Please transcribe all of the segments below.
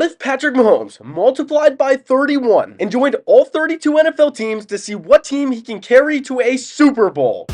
if Patrick Mahomes multiplied by 31 and joined all 32 NFL teams to see what team he can carry to a Super Bowl?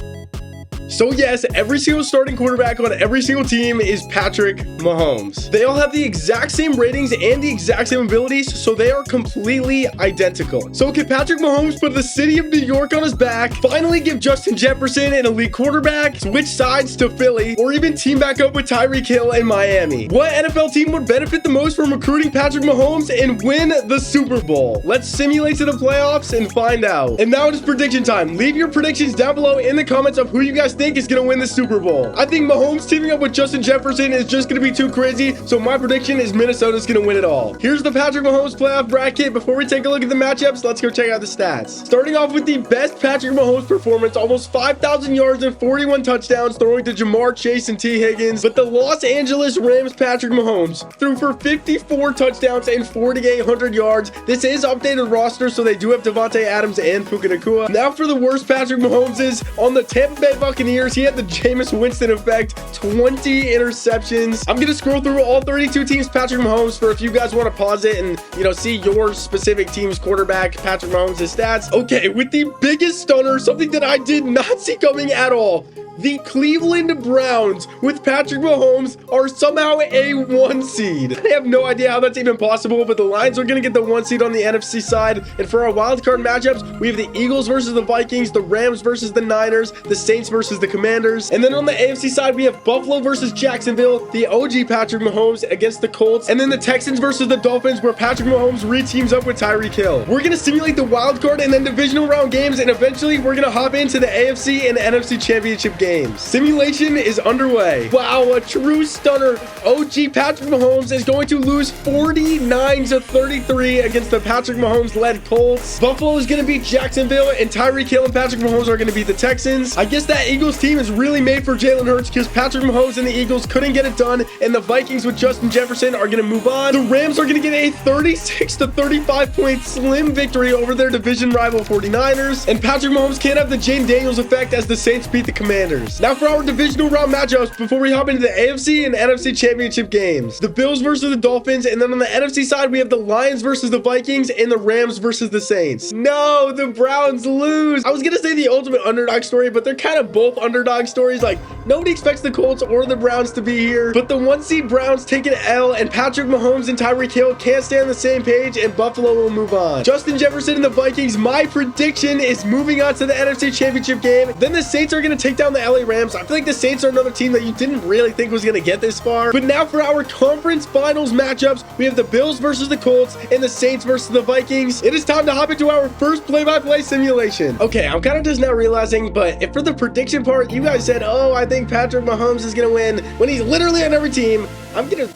So yes, every single starting quarterback on every single team is Patrick Mahomes. They all have the exact same ratings and the exact same abilities, so they are completely identical. So can Patrick Mahomes put the city of New York on his back, finally give Justin Jefferson an elite quarterback, switch sides to Philly, or even team back up with Tyreek Hill in Miami? What NFL team would benefit the most from recruiting Patrick Mahomes and win the Super Bowl? Let's simulate to the playoffs and find out. And now it is prediction time. Leave your predictions down below in the comments of who you guys think is going to win the Super Bowl. I think Mahomes teaming up with Justin Jefferson is just going to be too crazy, so my prediction is Minnesota's going to win it all. Here's the Patrick Mahomes playoff bracket. Before we take a look at the matchups, let's go check out the stats. Starting off with the best Patrick Mahomes performance, almost 5,000 yards and 41 touchdowns, throwing to Jamar Chase and T. Higgins. But the Los Angeles Rams Patrick Mahomes threw for 54 touchdowns and 4,800 yards. This is updated roster, so they do have Devontae Adams and Puka Nacua. Now for the worst Patrick Mahomes is on the Tampa Bay Buccaneers. He had the Jameis Winston effect, 20 interceptions. I'm going to scroll through all 32 teams Patrick Mahomes for if you guys want to pause it and, see your specific team's quarterback, Patrick Mahomes' stats. Okay, with the biggest stunner, something that I did not see coming at all. The Cleveland Browns with Patrick Mahomes are somehow a 1 seed. I have no idea how that's even possible, but the Lions are going to get the 1 seed on the NFC side. And for our wildcard matchups, we have the Eagles versus the Vikings, the Rams versus the Niners, the Saints versus the Commanders. And then on the AFC side, we have Buffalo versus Jacksonville, the OG Patrick Mahomes against the Colts, and then the Texans versus the Dolphins, where Patrick Mahomes re-teams up with Tyreek Hill. We're going to simulate the wildcard and then divisional round games, and eventually we're going to hop into the AFC and NFC championship games. Simulation is underway. Wow, a true stunner. OG Patrick Mahomes is going to lose 49-33 against the Patrick Mahomes-led Colts. Buffalo is going to beat Jacksonville, and Tyreek Hill and Patrick Mahomes are going to beat the Texans. I guess that Eagles team is really made for Jalen Hurts because Patrick Mahomes and the Eagles couldn't get it done, and the Vikings with Justin Jefferson are going to move on. The Rams are going to get a 36-35 point slim victory over their division rival 49ers, and Patrick Mahomes can't have the Jane Daniels effect as the Saints beat the Commanders. Now for our divisional round matchups before we hop into the AFC and NFC championship games. The Bills versus the Dolphins, and then on the NFC side, we have the Lions versus the Vikings and the Rams versus the Saints. No, the Browns lose. I was going to say the ultimate underdog story, but they're kind of both underdog stories. Like, nobody expects the Colts or the Browns to be here, but the 1 seed Browns take an L, and Patrick Mahomes and Tyreek Hill can't stay on the same page, and Buffalo will move on. Justin Jefferson and the Vikings, my prediction is moving on to the NFC championship game. Then the Saints are going to take down the LA Rams. I feel like the Saints are another team that you didn't really think was going to get this far. But now for our conference finals matchups, we have the Bills versus the Colts and the Saints versus the Vikings. It is time to hop into our first play-by-play simulation. Okay, I'm kind of just now realizing, but if for the prediction part, you guys said, oh, I think Patrick Mahomes is going to win when he's literally on every team. I'm gonna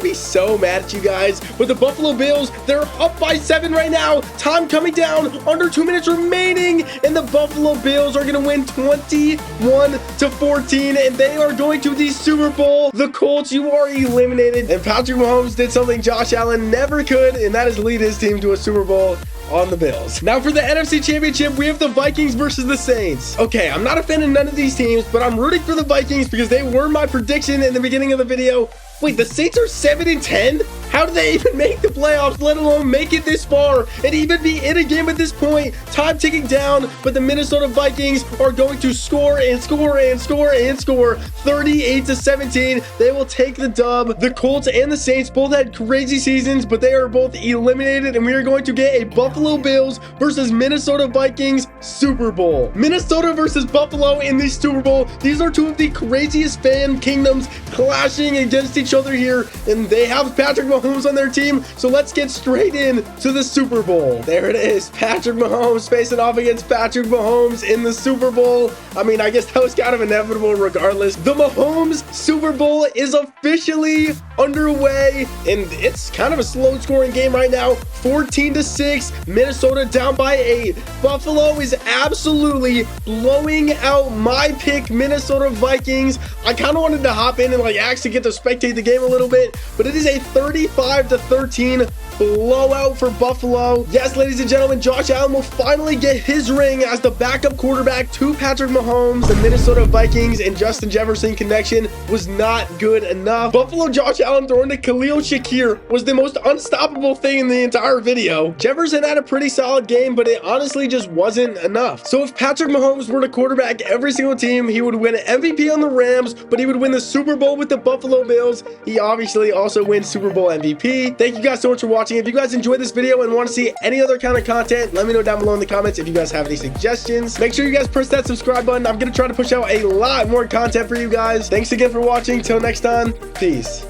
be so mad at you guys. But the Buffalo Bills, they're up by 7 right now. Time coming down, under 2 minutes remaining, and the Buffalo Bills are gonna win 21-14, and they are going to the Super Bowl. The Colts, you are eliminated, and Patrick Mahomes did something Josh Allen never could, and that is lead his team to a Super Bowl on the Bills. Now for the NFC Championship, we have the Vikings versus the Saints. Okay, I'm not a fan of none of these teams, but I'm rooting for the Vikings because they were my prediction in the beginning of the video. Wait, the Saints are 7-10? How did they even make the playoffs, let alone make it this far and even be in a game at this point? Time ticking down, but the Minnesota Vikings are going to score and score and score and score. 38-17. They will take the dub. The Colts and the Saints both had crazy seasons, but they are both eliminated, and we are going to get a Buffalo Bills versus Minnesota Vikings Super Bowl. Minnesota versus Buffalo in the Super Bowl. These are two of the craziest fan kingdoms clashing against each other here, and they have Patrick Mahomes on their team, so let's get straight in to the Super Bowl. There it is, Patrick Mahomes facing off against Patrick Mahomes in the Super Bowl. I mean, I guess that was kind of inevitable regardless. The Mahomes Super Bowl is officially underway, and it's kind of a slow scoring game right now. 14-6, Minnesota down by 8. Buffalo is absolutely blowing out my pick, Minnesota Vikings. I kind of wanted to hop in and actually get to spectate the game a little bit, but it is a 35-13 blowout for Buffalo. Yes, ladies and gentlemen, Josh Allen will finally get his ring as the backup quarterback to Patrick Mahomes. The Minnesota Vikings and Justin Jefferson connection was not good enough. Buffalo Josh Allen throwing to Khalil Shakir was the most unstoppable thing in the entire video. Jefferson had a pretty solid game, but it honestly just wasn't enough. So if Patrick Mahomes were to quarterback every single team, he would win an MVP on the Rams, but he would win the Super Bowl with the Buffalo Bills. He obviously also wins Super Bowl MVP. Thank you guys so much for watching. If you guys enjoyed this video and want to see any other kind of content, let me know down below in the comments. If you guys have any suggestions, make sure you guys press that subscribe button. I'm going to try to push out a lot more content for you guys. Thanks again for watching. Till next time, peace.